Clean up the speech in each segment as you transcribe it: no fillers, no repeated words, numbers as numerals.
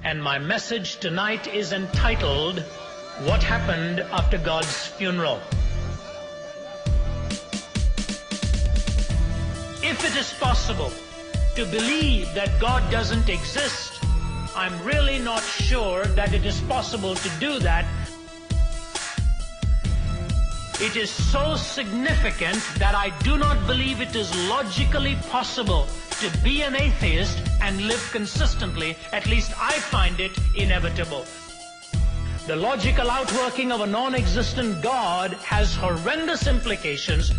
and my message tonight is entitled, What Happened After God's Funeral? If it is possible to believe that God doesn't exist, I'm really not sure that it is possible to do that. It is so significant that I do not believe it is logically possible to be an atheist and live consistently. At least I find it inevitable. The logical outworking of a non-existent God has horrendous implications.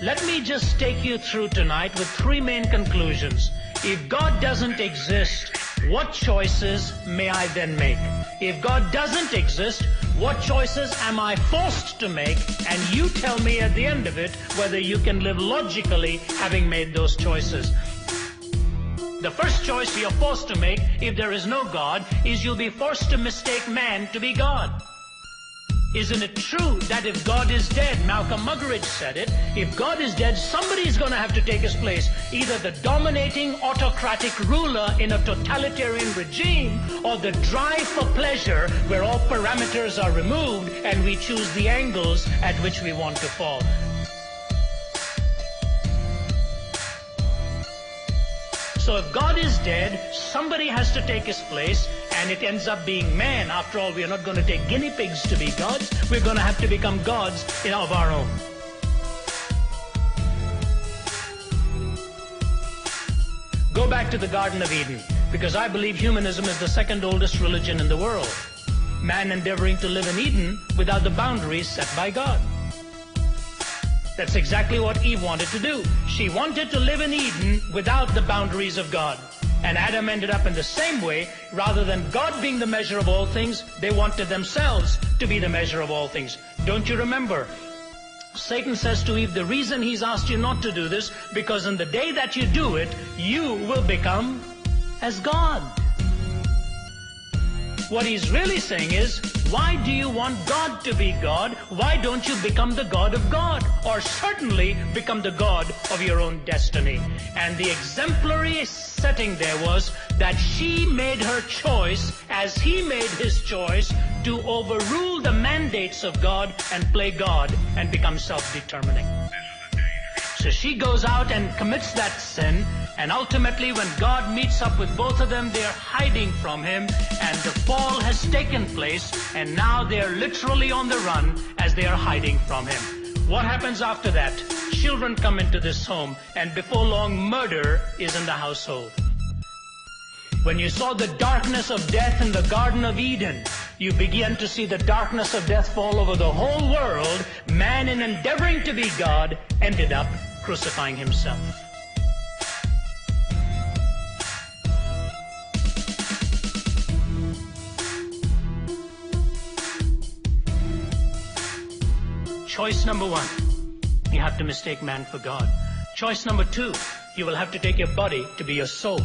Let me just take you through tonight with three main conclusions. If God doesn't exist, what choices may I then make? If God doesn't exist, what choices am I forced to make? And you tell me at the end of it whether you can live logically having made those choices. The first choice you're forced to make, if there is no God, is you'll be forced to mistake man to be God. Isn't it true that if God is dead, Malcolm Muggeridge said it, if God is dead, somebody's going to have to take his place. Either the dominating autocratic ruler in a totalitarian regime, or the drive for pleasure where all parameters are removed and we choose the angles at which we want to fall. So if God is dead, somebody has to take his place, and it ends up being man. After all, we are not going to take guinea pigs to be gods. We're going to have to become gods of our own. Go back to the Garden of Eden, because I believe humanism is the second oldest religion in the world. Man endeavoring to live in Eden without the boundaries set by God. That's exactly what Eve wanted to do. She wanted to live in Eden without the boundaries of God. And Adam ended up in the same way. Rather than God being the measure of all things, they wanted themselves to be the measure of all things. Don't you remember? Satan says to Eve, the reason he's asked you not to do this, because in the day that you do it, you will become as God. What he's really saying is, why do you want God to be God? Why don't you become the God of God? Or certainly become the God of your own destiny? And the exemplary setting there was that she made her choice as he made his choice to overrule the mandates of God and play God and become self-determining. So she goes out and commits that sin, and ultimately when God meets up with both of them, they're hiding from him, and the fall has taken place, and now they're literally on the run as they are hiding from him. What happens after that? Children come into this home, and before long murder is in the household. When you saw the darkness of death in the Garden of Eden, you began to see the darkness of death fall over the whole world. Man, in endeavoring to be God, ended up crucifying himself. Choice number one, you have to mistake man for God. Choice number two, you will have to take your body to be your soul.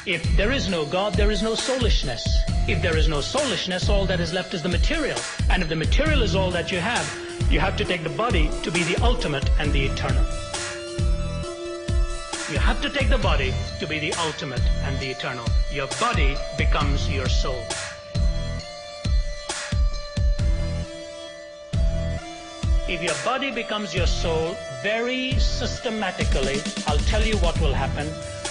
If there is no God, there is no soulishness. If there is no soulishness, all that is left is the material. And if the material is all that you have to take the body to be the ultimate and the eternal. You have to take the body to be the ultimate and the eternal. Your body becomes your soul. If your body becomes your soul, very systematically, I'll tell you what will happen.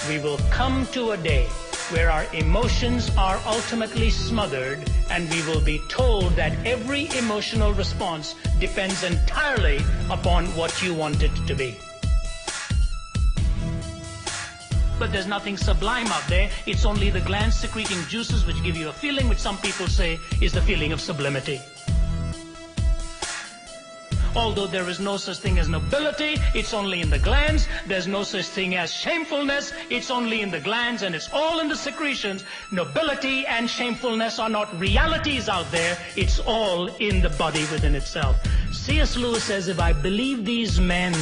We will come to a day where our emotions are ultimately smothered, and we will be told that every emotional response depends entirely upon what you want it to be. But there's nothing sublime out there. It's only the gland secreting juices which give you a feeling which some people say is the feeling of sublimity. Although there is no such thing as nobility, it's only in the glands. There's no such thing as shamefulness, it's only in the glands, and it's all in the secretions. Nobility and shamefulness are not realities out there, it's all in the body within itself. C.S. Lewis says, if I believe these men,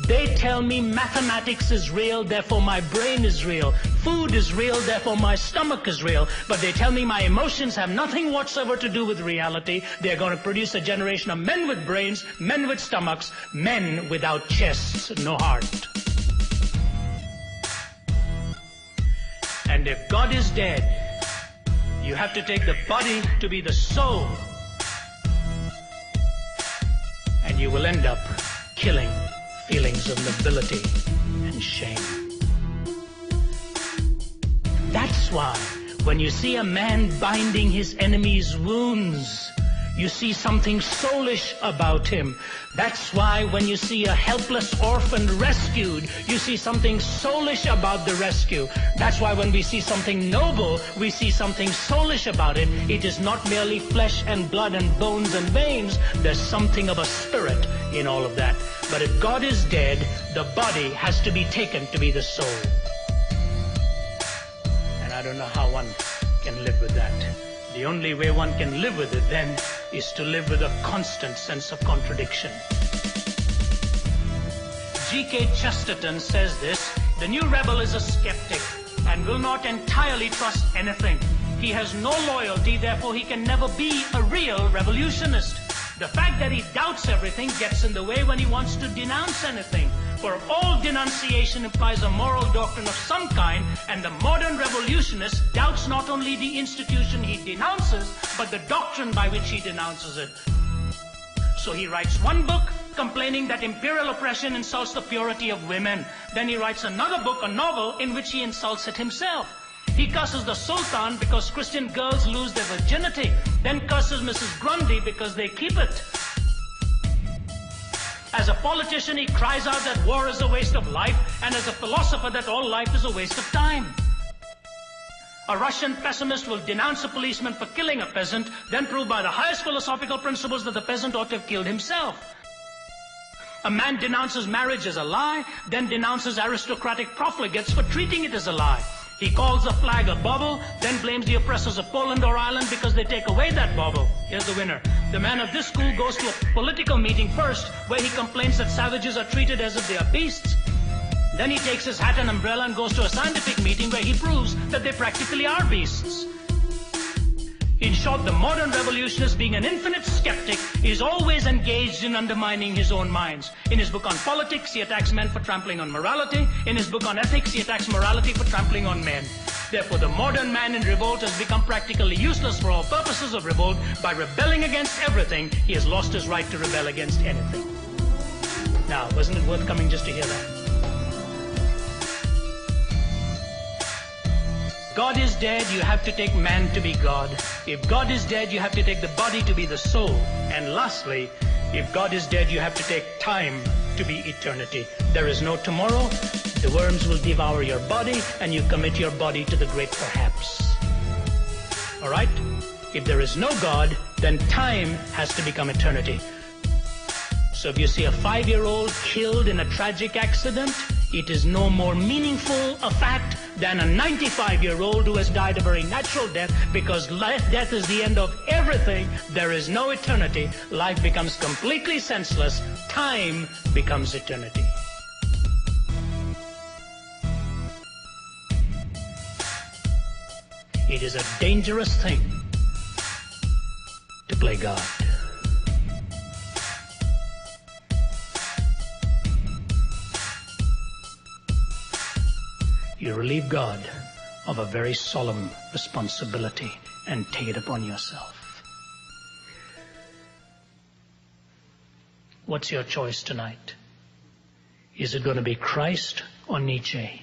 they tell me mathematics is real, therefore my brain is real. Food is real, therefore my stomach is real. But they tell me my emotions have nothing whatsoever to do with reality. They're going to produce a generation of men with brains, men with stomachs, men without chests, no heart. And if God is dead, you have to take the body to be the soul. And you will end up killing feelings of nobility and shame. That's why when you see a man binding his enemy's wounds, you see something soulish about him. That's why when you see a helpless orphan rescued, you see something soulish about the rescue. That's why when we see something noble, we see something soulish about it. It is not merely flesh and blood and bones and veins. There's something of a spirit in all of that. But if God is dead, the body has to be taken to be the soul. And I don't know how one can live with that. The only way one can live with it then is to live with a constant sense of contradiction. G.K. Chesterton says this: the new rebel is a skeptic and will not entirely trust anything. He has no loyalty, therefore he can never be a real revolutionist. The fact that he doubts everything gets in the way when he wants to denounce anything. For all denunciation implies a moral doctrine of some kind, and the modern revolutionist doubts not only the institution he denounces, but the doctrine by which he denounces it. So he writes one book complaining that imperial oppression insults the purity of women. Then he writes another book, a novel, in which he insults it himself. He curses the Sultan because Christian girls lose their virginity, then curses Mrs. Grundy because they keep it. As a politician, he cries out that war is a waste of life, and as a philosopher that all life is a waste of time. A Russian pessimist will denounce a policeman for killing a peasant, then prove by the highest philosophical principles that the peasant ought to have killed himself. A man denounces marriage as a lie, then denounces aristocratic profligates for treating it as a lie. He calls the flag a bauble, then blames the oppressors of Poland or Ireland because they take away that bauble. Here's the winner. The man of this school goes to a political meeting first, where he complains that savages are treated as if they are beasts. Then he takes his hat and umbrella and goes to a scientific meeting where he proves that they practically are beasts. In short, the modern revolutionist, being an infinite skeptic, is always engaged in undermining his own minds. In his book on politics, he attacks men for trampling on morality. In his book on ethics, he attacks morality for trampling on men. Therefore, the modern man in revolt has become practically useless for all purposes of revolt. By rebelling against everything, he has lost his right to rebel against anything. Now, wasn't it worth coming just to hear that? God is dead, you have to take man to be God. If God is dead, you have to take the body to be the soul. And lastly, if God is dead, you have to take time to be eternity. There is no tomorrow. The worms will devour your body, and you commit your body to the great perhaps. All right? If there is no God, then time has to become eternity. So if you see a 5-year-old killed in a tragic accident, it is no more meaningful a fact than a 95-year-old who has died a very natural death, because death is the end of everything. There is no eternity. Life becomes completely senseless. Time becomes eternity. It is a dangerous thing to play God. You relieve God of a very solemn responsibility and take it upon yourself. What's your choice tonight? Is it going to be Christ or Nietzsche?